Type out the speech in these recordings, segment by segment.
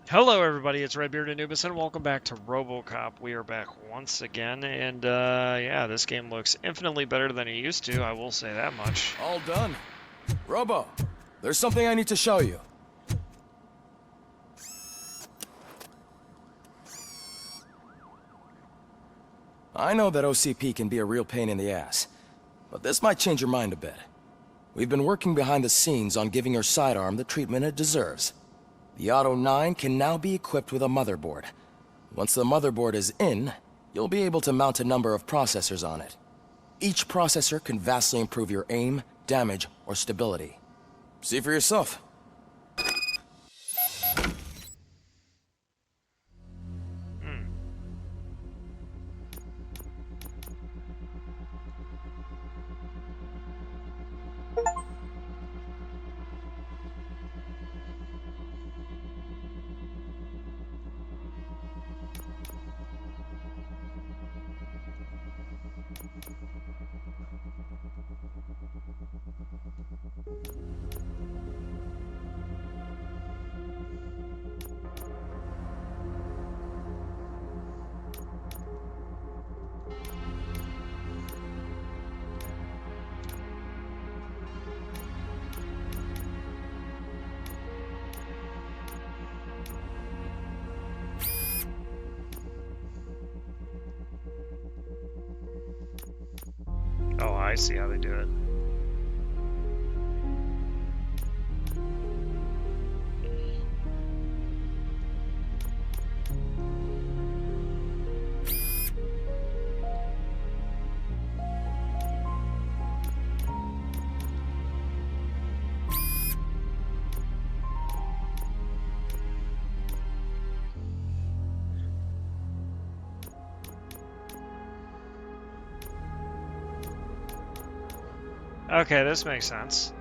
Hello, everybody. It's Redbeard Anubis, and welcome back to RoboCop. We are back once again, and yeah, this game looks infinitely better than it used to. I will say that much. All done. Robo, there's something I need to show you. I know that OCP can be a real pain in the ass, but this might change your mind a bit. We've been working behind the scenes on giving your sidearm the treatment it deserves. The Auto 9 can now be equipped with a motherboard. Once the motherboard is in, you'll be able to mount a number of processors on it. Each processor can vastly improve your aim, damage, or stability. See for yourself. Oh, I see how they do it. Okay, this makes sense.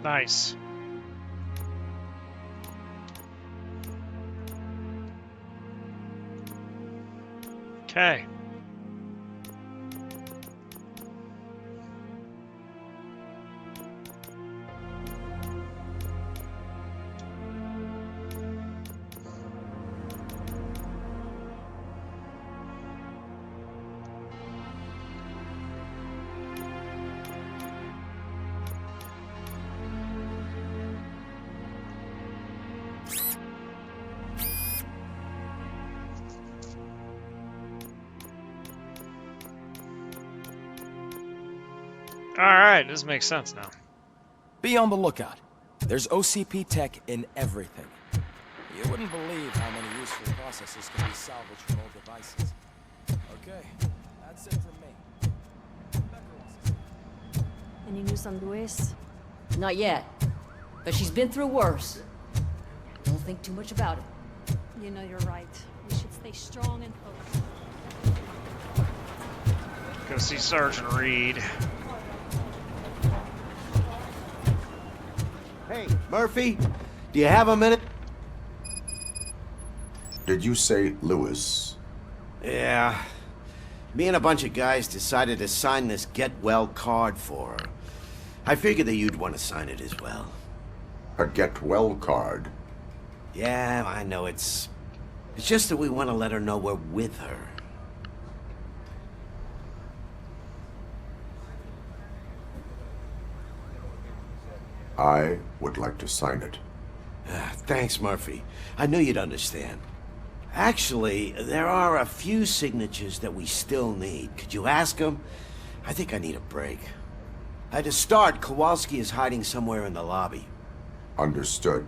Nice. Okay. Alright, this makes sense now. Be on the lookout. There's OCP tech in everything. You wouldn't believe how many useful processes can be salvaged from old devices. Okay, that's it from me. Any news on Luis? Not yet. But she's been through worse. Don't think too much about it. You know you're right. We should stay strong and focused. Go see Sergeant Reed. Hey, Murphy, do you have a minute? Did you say Lewis? Yeah. Me and a bunch of guys decided to sign this get well card for her. I figured that you'd want to sign it as well. A get well card? Yeah, I know it's just that we want to let her know we're with her. I would like to sign it. Thanks, Murphy. I knew you'd understand. Actually, there are a few signatures that we still need. Could you ask them? I think I need a break. To start, Kowalski is hiding somewhere in the lobby. Understood.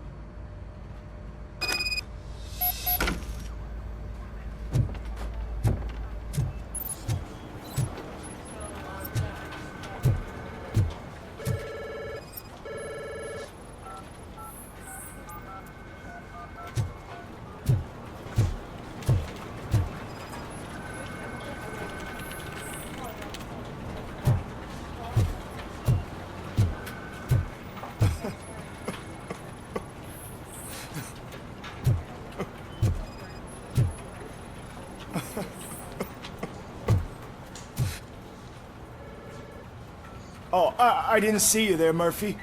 I didn't see you there, Murphy.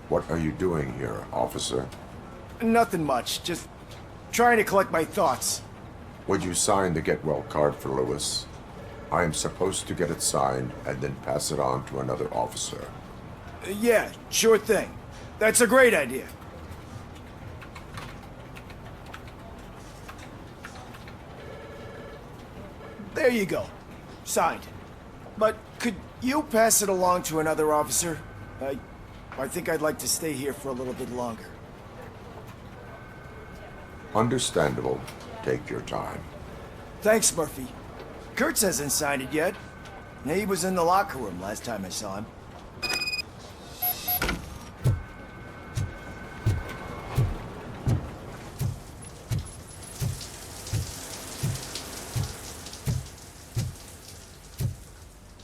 What are you doing here, officer? Nothing much, just trying to collect my thoughts. Would you sign the get well card for Lewis? I am supposed to get it signed and then pass it on to another officer. Yeah, sure thing. That's a great idea. There you go. Signed. But could you pass it along to another officer? I think I'd like to stay here for a little bit longer. Understandable. Take your time. Thanks, Murphy. Kurtz hasn't signed it yet. He was in the locker room last time I saw him.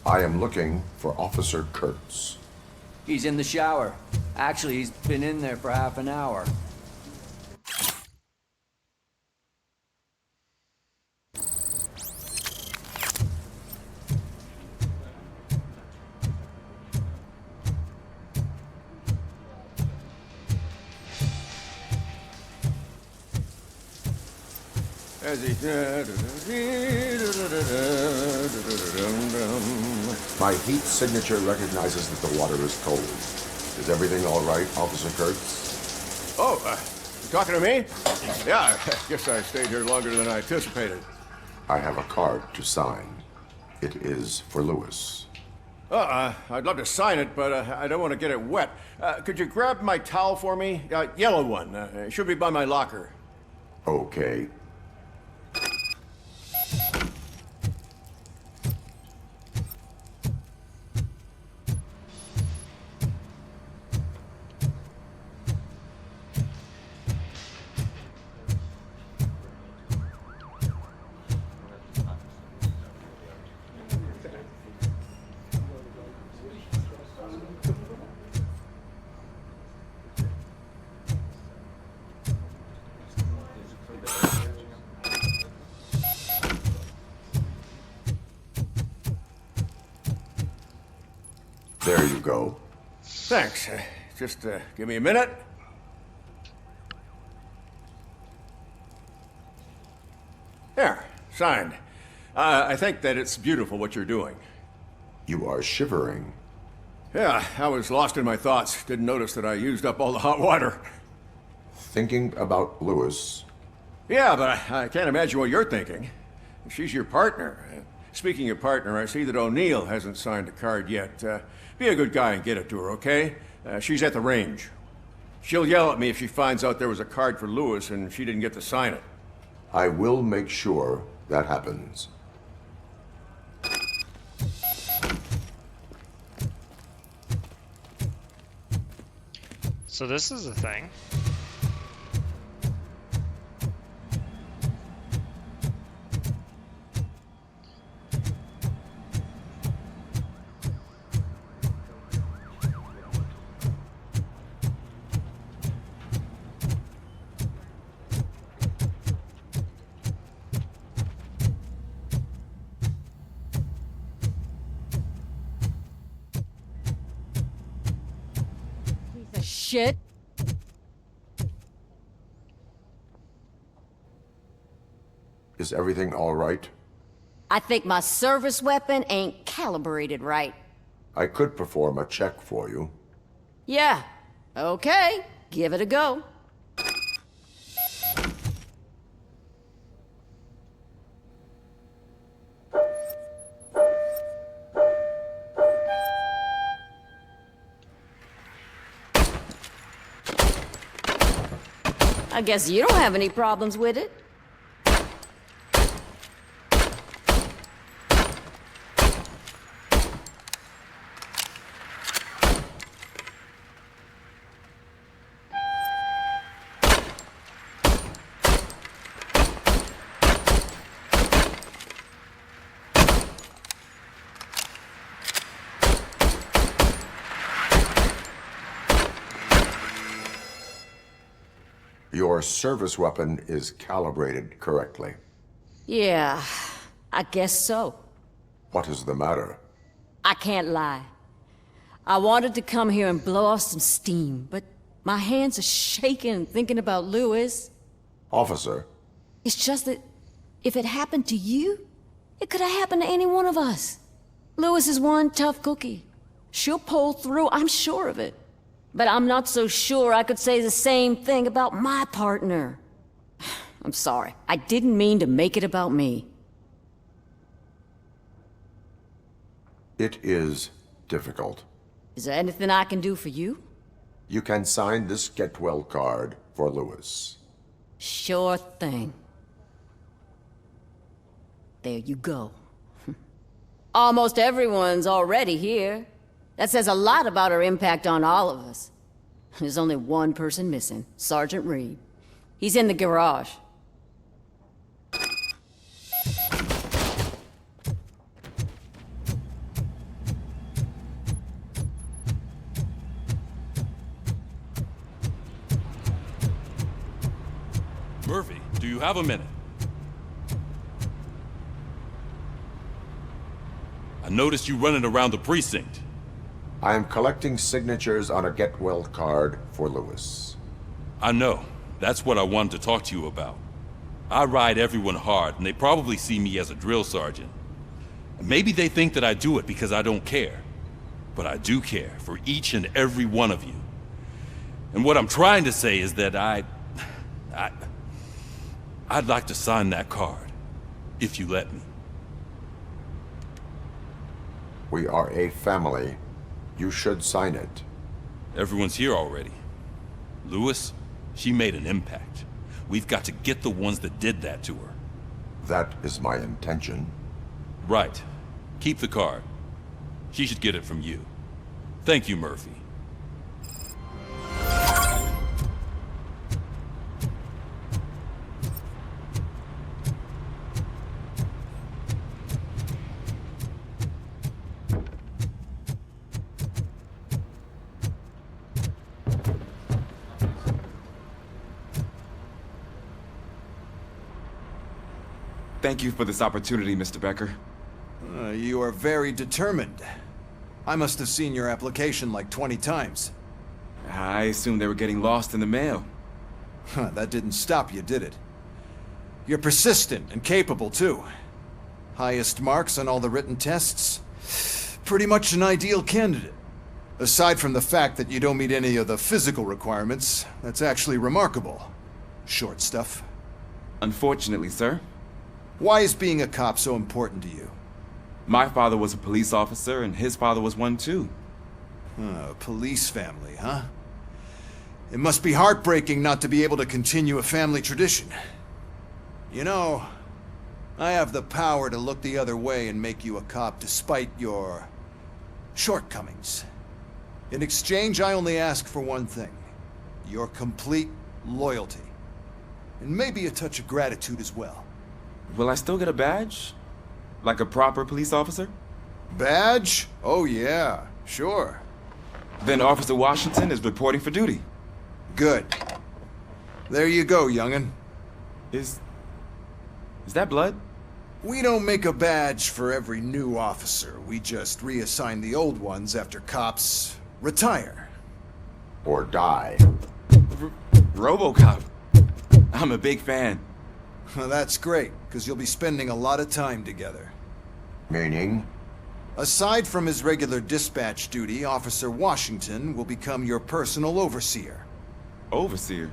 I am looking for Officer Kurtz. He's in the shower. Actually, he's been in there for half an hour. My heat signature recognizes that the water is cold. Is everything all right, Officer Kurtz? Oh, you talking to me? Yeah, I guess I stayed here longer than I anticipated. I have a card to sign. It is for Lewis. I'd love to sign it, but I don't want to get it wet. Could you grab my towel for me? Yellow one. It should be by my locker. Okay. There you go. Thanks. Just give me a minute. There, signed. I think that it's beautiful what you're doing. You are shivering. Yeah, I was lost in my thoughts. Didn't notice that I used up all the hot water. Thinking about Lewis. Yeah, but I can't imagine what you're thinking. She's your partner. Speaking of partner, I see that O'Neill hasn't signed a card yet. Be a good guy and get it to her, okay? She's at the range. She'll yell at me if she finds out there was a card for Lewis and she didn't get to sign it. I will make sure that happens. So this is a thing. Piece of shit. Is everything all right? I think my service weapon ain't calibrated right. I could perform a check for you. Yeah. Okay. Give it a go. I guess you don't have any problems with it. Your service weapon is calibrated correctly. Yeah, I guess so. What is the matter? I can't lie. I wanted to come here and blow off some steam, but my hands are shaking thinking about Lewis. Officer, It's just that if it happened to you, it could have happened to any one of us. Lewis is one tough cookie. She'll pull through, I'm sure of it. But I'm not so sure I could say the same thing about my partner. I'm sorry. I didn't mean to make it about me. it is difficult. Is there anything I can do for you? You can sign this get well card for Lewis. Sure thing. There you go. Almost everyone's already here. That says a lot about her impact on all of us. There's only one person missing, Sergeant Reed. He's in the garage. Murphy, do you have a minute? I noticed you running around the precinct. I am collecting signatures on a get well card for Lewis. I know. That's what I wanted to talk to you about. I ride everyone hard, and they probably see me as a drill sergeant. Maybe they think that I do it because I don't care. But I do care for each and every one of you. And what I'm trying to say is that I'd like to sign that card, if you let me. We are a family. You should sign it. Everyone's here already. Lewis, she made an impact. We've got to get the ones that did that to her. That is my intention. Right. Keep the card. She should get it from you. Thank you, Murphy. Thank you for this opportunity, Mr. Becker. You are very determined. I must have seen your application like 20 times. I assumed they were getting lost in the mail. That didn't stop you, did it? You're persistent and capable, too. Highest marks on all the written tests. Pretty much an ideal candidate. Aside from the fact that you don't meet any of the physical requirements, that's actually remarkable. Short stuff. Unfortunately, sir. Why is being a cop so important to you? My father was a police officer, and his father was one too. A police family, huh? It must be heartbreaking not to be able to continue a family tradition. You know, I have the power to look the other way and make you a cop despite your shortcomings. In exchange, I only ask for one thing. Your complete loyalty. And maybe a touch of gratitude as well. Will I still get a badge? Like a proper police officer? Badge? Oh yeah, sure. Then Officer Washington is reporting for duty. Good. There you go, young'un. Is that blood? We don't make a badge for every new officer. We just reassign the old ones after cops retire. Or die. RoboCop. I'm a big fan. Well, that's great, because you'll be spending a lot of time together. Meaning? Aside from his regular dispatch duty, Officer Washington will become your personal overseer. Overseer?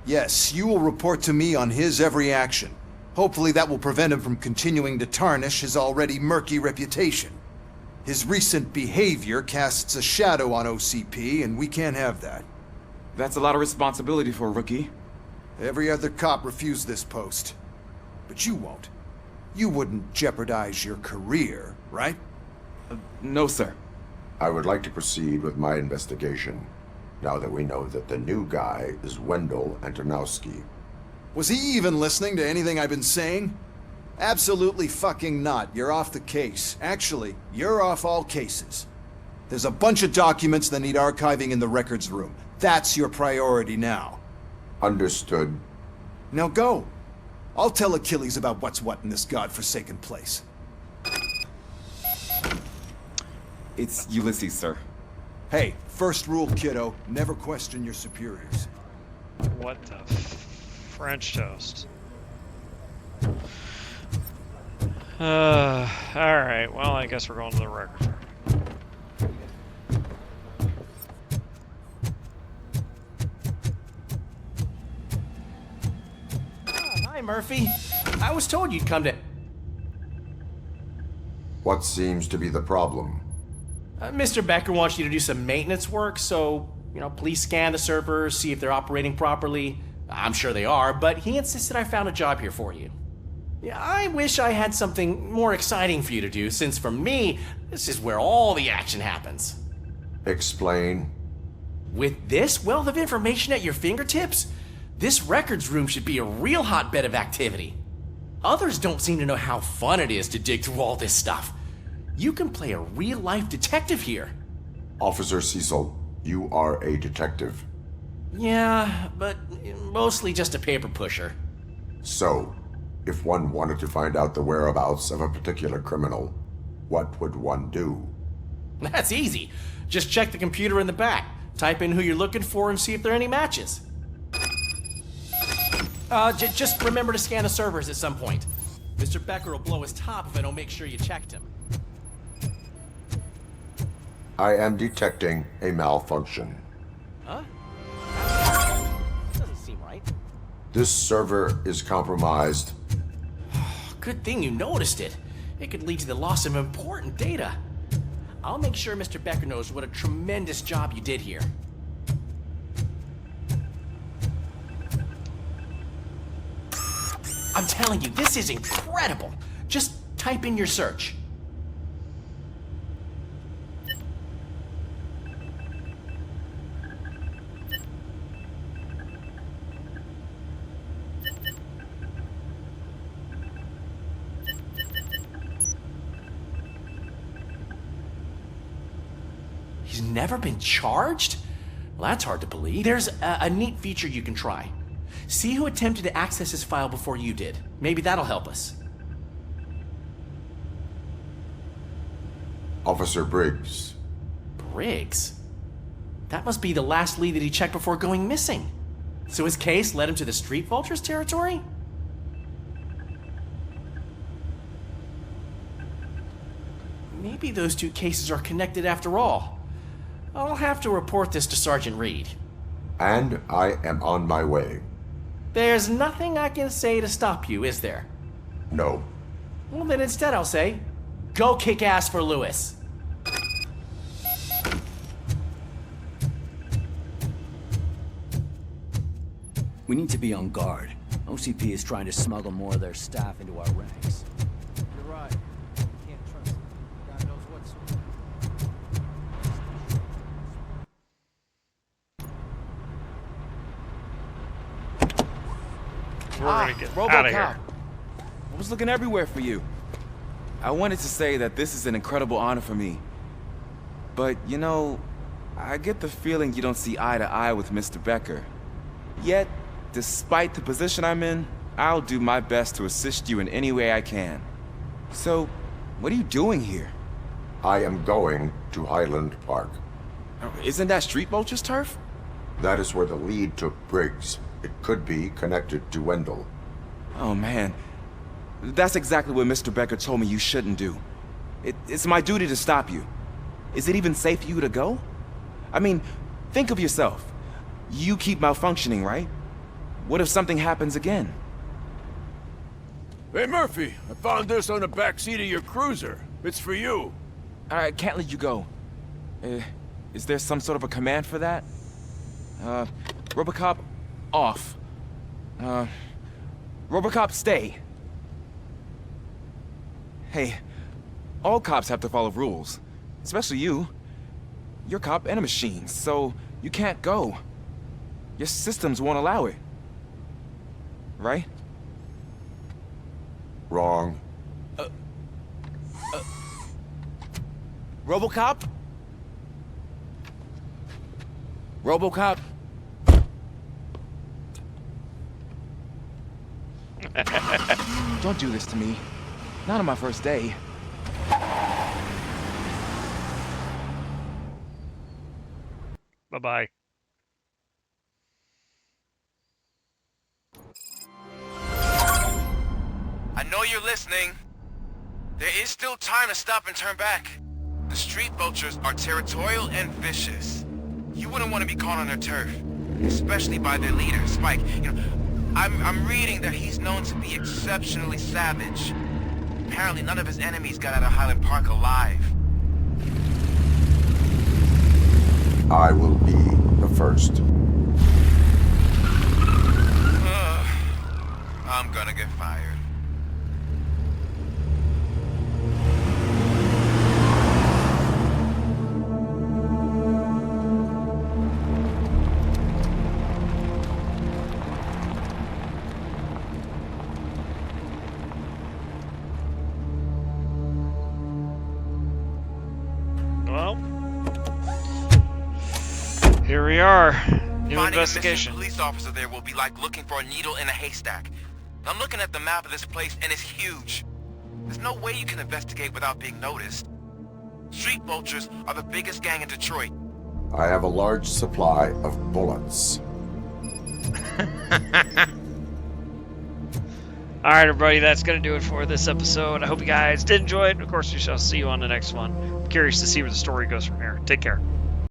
Yes, you will report to me on his every action. Hopefully that will prevent him from continuing to tarnish his already murky reputation. His recent behavior casts a shadow on OCP, and we can't have that. That's a lot of responsibility for a rookie. Every other cop refused this post. But you won't. You wouldn't jeopardize your career, right? No, sir. I would like to proceed with my investigation, now that we know that the new guy is Wendell Antonowski. Was he even listening to anything I've been saying? Absolutely fucking not. You're off the case. Actually, you're off all cases. There's a bunch of documents that need archiving in the records room. That's your priority now. Understood. Now go. I'll tell Achilles about what's what in this godforsaken place. It's Ulysses, sir. Hey, first rule, kiddo. Never question your superiors. What the French toast? Alright, well, I guess we're going to the record room. Hi, Murphy. I was told you'd come to... What seems to be the problem? Mr. Becker wants you to do some maintenance work, so, please scan the servers, see if they're operating properly. I'm sure they are, but he insisted I found a job here for you. Yeah, I wish I had something more exciting for you to do, since for me, this is where all the action happens. Explain. With this wealth of information at your fingertips, this records room should be a real hotbed of activity. Others don't seem to know how fun it is to dig through all this stuff. You can play a real-life detective here. Officer Cecil, you are a detective. Yeah, but mostly just a paper pusher. So, if one wanted to find out the whereabouts of a particular criminal, what would one do? That's easy. Just check the computer in the back, type in who you're looking for, and see if there are any matches. Just remember to scan the servers at some point. Mr. Becker will blow his top if I don't make sure you checked him. I am detecting a malfunction. Huh? Doesn't seem right. This server is compromised. Good thing you noticed it. It could lead to the loss of important data. I'll make sure Mr. Becker knows what a tremendous job you did here. I'm telling you, this is incredible. Just type in your search. He's never been charged? Well, that's hard to believe. There's a neat feature you can try. See who attempted to access his file before you did. Maybe that'll help us. Officer Briggs. Briggs? That must be the last lead that he checked before going missing. So his case led him to the Street Vultures territory? Maybe those two cases are connected after all. I'll have to report this to Sergeant Reed. And I am on my way. There's nothing I can say to stop you, is there? No. Well, then instead I'll say, go kick ass for Lewis. We need to be on guard. OCP is trying to smuggle more of their staff into our ranks. You're right. Can't trust him. God knows what's... We're gonna get RoboCop. out of here. I was looking everywhere for you. I wanted to say that this is an incredible honor for me. But, I get the feeling you don't see eye to eye with Mr. Becker. Yet, despite the position I'm in, I'll do my best to assist you in any way I can. So, what are you doing here? I am going to Highland Park. Isn't that Street Vulture's turf? That is where the lead took Briggs. It could be connected to Wendell. Oh, man. That's exactly what Mr. Becker told me you shouldn't do. It's my duty to stop you. Is it even safe for you to go? I mean, think of yourself. You keep malfunctioning, right? What if something happens again? Hey, Murphy, I found this on the back seat of your cruiser. It's for you. I can't let you go. Is there some sort of a command for that? RoboCop, off. RoboCop, stay. Hey, all cops have to follow rules. Especially you. You're a cop and a machine, so you can't go. Your systems won't allow it. Right? Wrong. RoboCop? RoboCop? Don't do this to me. Not on my first day. Bye-bye. I know you're listening. There is still time to stop and turn back. The street vultures are territorial and vicious. You wouldn't want to be caught on their turf, especially by their leader, Spike. You know, I'm reading that he's known to be exceptionally savage. Apparently none of his enemies got out of Highland Park alive. I will be the first. I'm gonna get fired. Well, here we are. New Finding investigation. a missing police officer there will be like looking for a needle in a haystack. I'm looking at the map of this place and it's huge. There's no way you can investigate without being noticed. Street vultures are the biggest gang in Detroit. I have a large supply of bullets. All right, everybody, that's going to do it for this episode. I hope you guys did enjoy it. Of course, we shall see you on the next one. I'm curious to see where the story goes from here. Take care.